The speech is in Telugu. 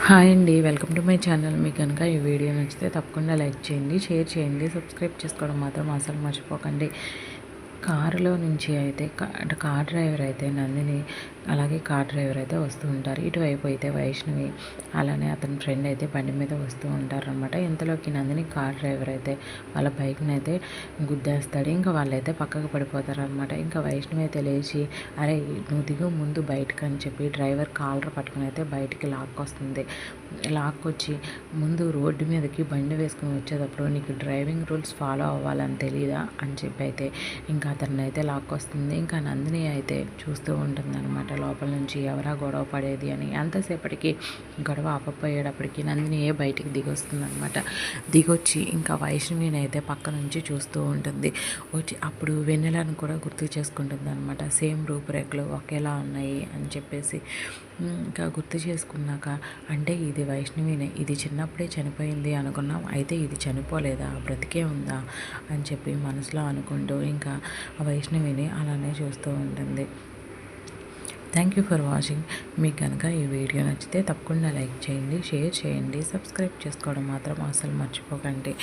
హాయ్ అండి, వెల్కమ్ టు మై ఛానల్. మీకు కనుక ఈ వీడియో నచ్చితే తప్పకుండా లైక్ చేయండి, షేర్ చేయండి, సబ్స్క్రైబ్ చేసుకోవడం మాత్రం అసలు మర్చిపోకండి. కారులో నుంచి అయితే అంటే కార్ డ్రైవర్ అయితే నందిని, అలాగే కార్ డ్రైవర్ అయితే వస్తూ ఉంటారు. ఇటువైపు అయితే వైష్ణవి, అలానే అతని ఫ్రెండ్ అయితే బండి మీద వస్తూ ఉంటారనమాట. ఇంతలోకి నందిని కార్ డ్రైవర్ అయితే వాళ్ళ బైక్ని అయితే గుద్దేస్తాడు. ఇంకా వాళ్ళైతే పక్కకు పడిపోతారనమాట. ఇంకా వైష్ణవి అయితే లేచి, అరే నువ్వు దిగు ముందు బయటకు అని చెప్పి డ్రైవర్ కాలర్ పట్టుకుని అయితే బయటికి లాక్కొస్తుంది. లాక్కొచ్చి, ముందు రోడ్డు మీదకి బండి వేసుకుని వచ్చేటప్పుడు నీకు డ్రైవింగ్ రూల్స్ ఫాలో అవ్వాలని తెలియదా అని చెప్పి అయితే ఇంకా అతన్ని అయితే లాక్కొస్తుంది. ఇంకా నందిని అయితే చూస్తూ ఉంటుంది అనమాట లోపల నుంచి, ఎవరా గొడవ పడేది అని. అంతసేపటికి గొడవ ఆపపోయేటప్పటికి నందిని బయటికి దిగొస్తుంది అనమాట. దిగొచ్చి ఇంకా వైష్ణవిని అయితే పక్క నుంచి చూస్తూ ఉంటుంది. వచ్చి అప్పుడు వెన్నెలను కూడా గుర్తు చేసుకుంటుంది అనమాట. సేమ్ రూపురేఖలు ఒకేలా ఉన్నాయి అని చెప్పేసి ఇంకా గుర్తు చేసుకున్నాక, అంటే ఇది వైష్ణవినే, ఇది చిన్నప్పుడే చనిపోయింది అనుకున్నాం, అయితే ఇది చనిపోలేదా, బ్రతికే ఉందా అని చెప్పి మనసులో అనుకుంటూ ఇంకా వైష్ణవిని అలానే చూస్తూ ఉంటుంది. Thank you for watching. మీకు కనుక ఈ వీడియో నచ్చితే తప్పకుండా లైక్ చేయండి, షేర్ చేయండి, సబ్స్క్రైబ్ చేసుకోవడం మాత్రం అసలు మర్చిపోకండి.